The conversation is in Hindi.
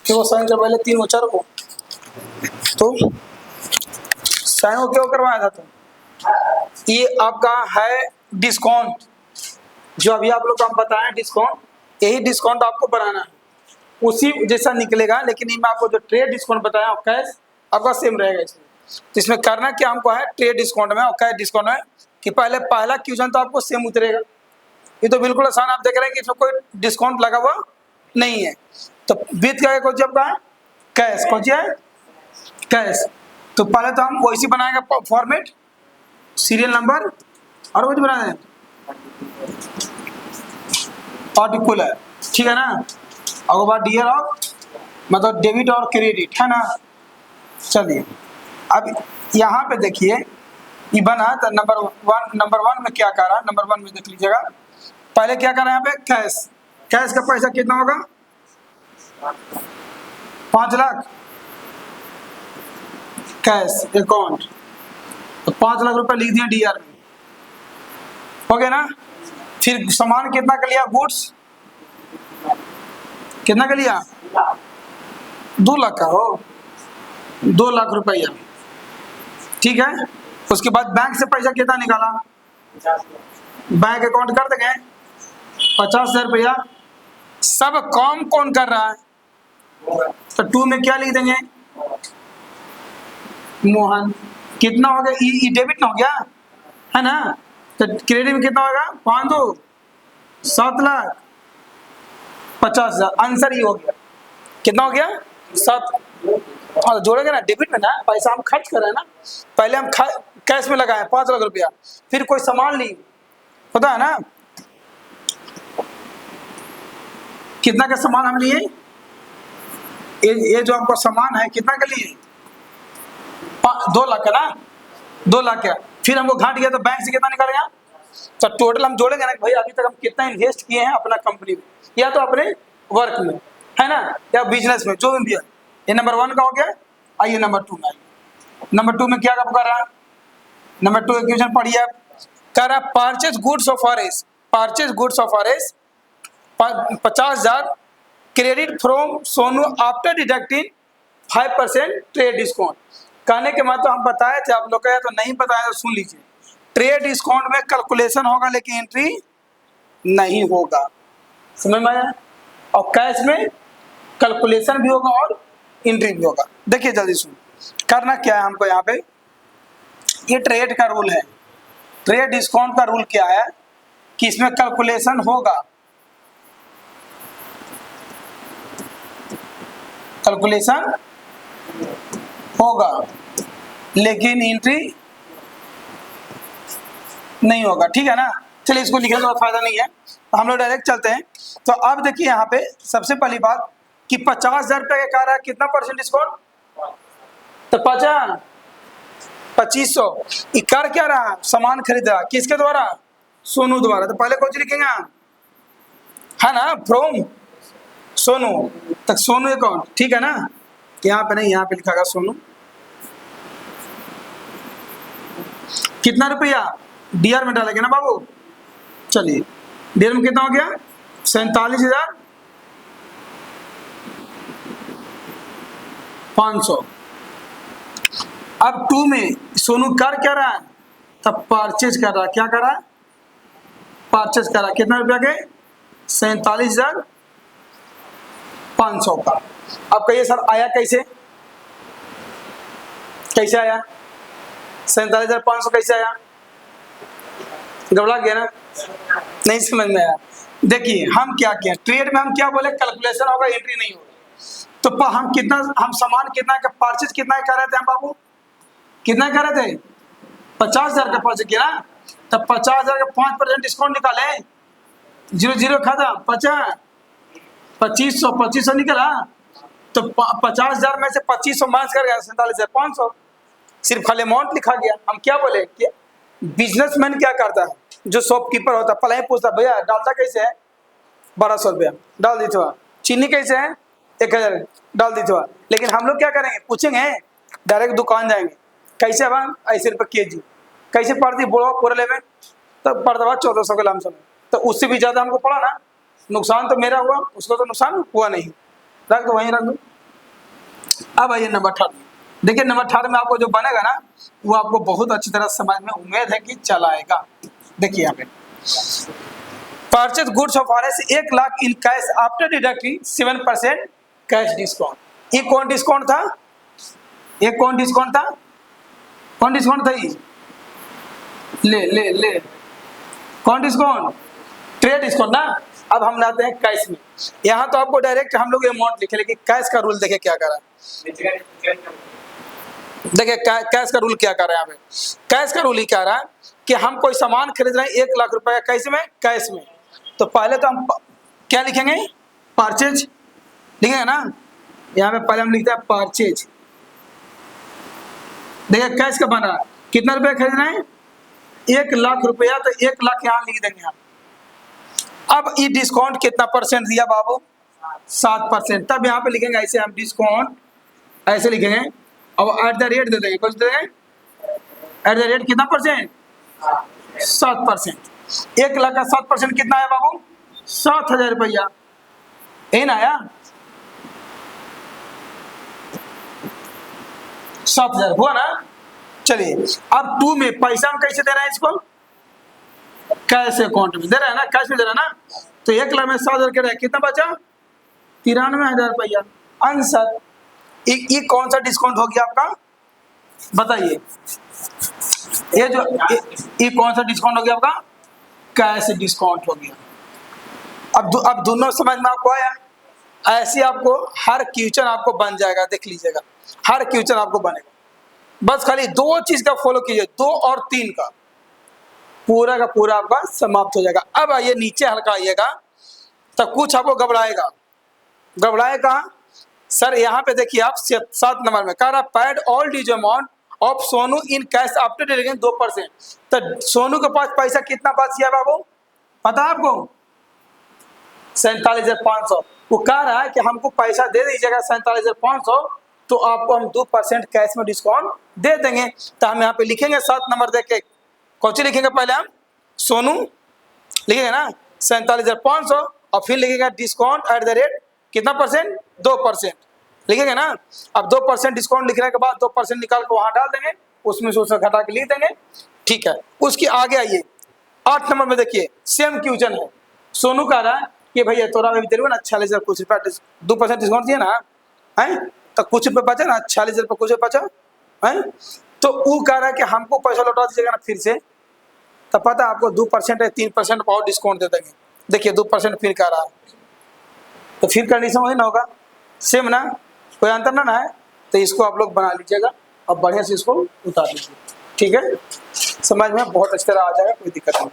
कि वो साइन कर पहले 3 और 4 को, तो साइन को क्यों करवाया था तुम? ये आपका है डिस्काउंट, जो अभी आप लोग को हम बताएं डिस्काउंट, यही डिस्काउंट आपको बनाना है, उसी जैसा निकलेगा। लेकिन इनमें आपको जो ट्रेड डिस्काउंट बताया कैश आपका सेम रहेगा इसमें। तो इसमें करना क्या हमको है, ट्रेड डिस्काउंट में और कैश डिस्काउंट में, कि पहले पहला क्वेश्चन तो आपको सेम उतरेगा। ये तो बिल्कुल आसान, आप देख रहे हैं कि इसमें कोई डिस्काउंट लगा हुआ नहीं है। तो बीत का कौन सी आपका है कैश, कौन सी है कैश। तो पहले तो हम वैसी बनाएंगे फॉर्मेट, सीरियल नंबर और वही बना दें पार्टिकुलर, ठीक है ना। और बाद डियर ऑफ मतलब डेबिट और क्रेडिट, है ना। चलिए अब यहाँ पे देखिए ये बना तो नंबर वन में क्या कर रहा है, नंबर 1 में देख लीजिएगा। पहले क्या कर रहा है यहाँ पे कैश, कैश का पैसा कितना होगा 5 लाख कैश अकाउंट, तो 5 लाख रुपए लिख दिया डीआर में, हो गया ना। फिर सामान कितना का लिया, गुड्स कितना का लिया 2 लाख का हो, 2 लाख रुपया, ठीक है। उसके बाद बैंक से पैसा कितना निकाला, बैंक अकाउंट कर देंगे 50,000 रुपया। सब काम कौन कर रहा है, तो 2 में क्या लिख देंगे मोहन। कितना हो गया, ई डेबिट ना हो गया, है ना। तो क्रेडिट में कितना होगा 5 2 7 लाख 50,000, आंसर ही हो गया। कितना हो गया 7। हाँ जोड़ेंगे ना, डेबिट में ना पैसा हम खर्च कर रहे हैं ना, पहले हम कैश में लगाए 5 लाख रुपया, फिर कोई सामान ली, पता है ना कितना का सामान हम लिए, ये जो हमको सामान है कितना का लिए 2 लाख का ना, 2 लाख का। फिर हमको घाट गया तो बैंक से कितना निकालेगा, तो टोटल हम जोड़ेंगे ना भाई अभी तक हम कितना इन्वेस्ट किए हैं अपना कंपनी में या तो अपने वर्क में, है ना, या बिजनेस में, जो भी है। ये नंबर 1 का हो गया। आइए नंबर 2 में आइए। नंबर 2 में क्या कर रहा है, नंबर 2 क्वेश्चन पढ़िए, कह रहा purchase goods of RS, purchase goods of RS 50,000 credit from Sonu after deducting 5% trade discount. कहने के बाद तो हम बताए थे, आप लोग का तो नहीं बताया तो सुन लीजिए। ट्रेड डिस्काउंट में कैलकुलेशन होगा लेकिन एंट्री नहीं होगा, समझ में आया। और कैश में कैलकुलेशन भी होगा और एंट्री भी होगा। देखिए जल्दी सुन, करना क्या है हमको यहाँ पे, ये ट्रेड का रूल है। ट्रेड डिस्काउंट का रूल क्या है कि इसमें कैलकुलेशन होगा, कैलकुलेशन होगा लेकिन एंट्री नहीं होगा, ठीक है ना। चलिए इसको लिखने का फायदा नहीं है, तो हम लोग डायरेक्ट चलते हैं। तो अब देखिए यहाँ पे सबसे पहली बात कि 50,000 रुपये का कह रहा है कितना % डिस्काउंट, तो 2500। ये कर क्या रहा, सामान खरीद रहा, किसके द्वारा, सोनू द्वारा। तो पहले कौन लिखेंगे, है ना, फ्रॉम सोनू, तक सोनू अकाउंट, ठीक है ना। यहाँ पे नहीं, यहाँ पे लिखा सोनू। कितना रुपया डीआर में डालेंगे ना बाबू। चलिए डीआर में कितना हो गया 47,500। अब 2 में सोनू कर क्या रहा है, तब परचेज कर रहा है, क्या कर रहा है परचेज कर रहा है, कितना रुपया के 47,500 का। अब कहिए सर आया कैसे, कैसे आया 47,500 कैसे आया, गड़बड़ा गया ना, नहीं समझ में आया। देखिए हम क्या किया, ट्रेड में हम क्या बोले कैलकुलेशन होगा एंट्री नहीं होगा। तो हम कितना, हम सामान कितना का परचेज कितना कर रहे थे हम बाबू, कितना कर रहे थे 50,000 का परचेज किया ना। तब 50,000 का 5% डिस्काउंट निकाले, 0 खाता 50, 2500 निकला। तो 50,000 में से 2500 माइनस कर गया 47,500, सिर्फ खाली अमाउंट लिखा गया। हम क्या बोले कि बिजनेसमैन क्या करता है, जो शॉपकीपर होता है पहले ही पूछता भैया डालता कैसे है 1200 रुपया डाल दी थोड़ा, चीनी कैसे है 1000 डाल दी थोड़ा। लेकिन हम लोग क्या करेंगे, पूछेंगे डायरेक्ट दुकान जाएंगे, कैसे अब ऐसे रुपये kg, कैसे पड़ती बोलो पूरे लेवे, तब पड़ता 1400 के लमसम। तो उससे भी ज़्यादा हमको पड़ा ना, नुकसान तो मेरा हुआ, उसको तो नुकसान हुआ नहीं, रख दो वहीं रख दो। अब आइए नंबर 18 में। देखिए नंबर 18 में आपको जो बनेगा ना वो आपको बहुत अच्छी तरह समझ में उम्मीद है कि चला आएगा। देखिए यहाँ पे purchase goods of RS 1 lakh in cash after deducting 7% cash discount. ये कौन डिस्काउंट था? ये कौन डिस्काउंट था? कौन डिस्काउंट था ये? ले ले ले कौन डिस्काउंट? ट्रेड डिस्काउंट ना। अब हम लाते हैं कैश में। यहाँ तो आपको डायरेक्ट हम लोग अमाउंट लिखे, लेकिन कैश का रूल देखे क्या करा। देखिए कैश का रूल क्या कर रहा है। यहाँ पे कैश का रूल ही कह रहा है कि हम कोई सामान खरीद रहे हैं 1 लाख रुपए कैसे में, कैश में। तो पहले तो हम क्या लिखेंगे? परचेज लिखेंगे ना। यहाँ पे पहले हम लिखते हैं परचेज। देखिए कैश का बना कितना रुपया खरीद रहे हैं? 1 लाख रुपया। तो 1 लाख यहाँ लिख देंगे हम। अब ये डिस्काउंट कितना परसेंट दिया बाबू? 7%। तब यहाँ पे लिखेंगे ऐसे हम डिस्काउंट ऐसे लिखेंगे। अब एट द रेट दे देंगे। कुछ दे देंगे एट द रेट कितना परसेंट? 7%। 1 लाख का 7% कितना है बाबू? 7,000 रुपया। यही ना आया? 7,000 हुआ ना। चलिए अब 2 में पैसा हम कैसे दे रहे हैं इसको? कैश अकाउंट में दे रहे हैं ना, कैश में दे रहे हैं ना। तो 1 लाख में 7,000 के रहे कितना बचा? 93,000 रुपया। आंसर। ये कौन सा डिस्काउंट हो गया आपका? बताइए। ये जो ये कौन सा डिस्काउंट हो गया आपका? कैश डिस्काउंट हो गया। अब दोनों समझ में आपको आया। ऐसे आपको हर क्वेश्चन आपको बन जाएगा, देख लीजिएगा हर क्वेश्चन आपको बनेगा। बस खाली 2 चीज का फॉलो कीजिए, 2 और 3 का, पूरा का पूरा आपका समाप्त हो जाएगा। अब आइए नीचे हल्का आइएगा तो कुछ आपको घबराएगा। घबराए कहाँ सर? यहाँ पे देखिए आप 7 नंबर में कह रहा paid all dues amount of Sonu in cash after deducting 2%। तो सोनू के पास पैसा कितना बच गया बाबू? पता है आपको? 47,500। वो कह रहा है कि हमको पैसा दे दीजिएगा 47,500 तो आपको हम 2% कैश में डिस्काउंट दे देंगे। तो हम यहाँ पे लिखेंगे 7 नंबर देख के कौन सी लिखेंगे? पहले हम सोनू लिखेंगे ना 47,500 और फिर लिखेंगे डिस्काउंट एट द रेट कितना परसेंट? 2% लिखेंगे ना। अब 2% डिस्काउंट लिखने के बाद 2% निकाल के वहां डाल देंगे, उसमें से उसे घटा के लिख देंगे। ठीक है, उसके आगे आइए 8 नंबर में देखिए सेम क्वेश्चन है। सोनू कह रहा है कि भैया तोरा अभी तेरे को ना 46,000 कुछ रुपया 2% डिस्काउंट दिया ना है, तो कुछ रुपये बचा ना 46,000 रुपये कुछ बचा है। तो वो कह रहा है कि हमको पैसा लौटा दीजिएगा ना फिर से। तो पता है आपको 2% है 3% और डिस्काउंट दे देंगे। देखिए 2% फिर कह रहा है, तो फिर कंडीशन वही ना होगा, सेम ना, कोई अंतर ना है। तो इसको आप लोग बना लीजिएगा और बढ़िया से इसको उतार लीजिए। ठीक है, समझ में बहुत अच्छी तरह आ जाएगा, कोई दिक्कत नहीं।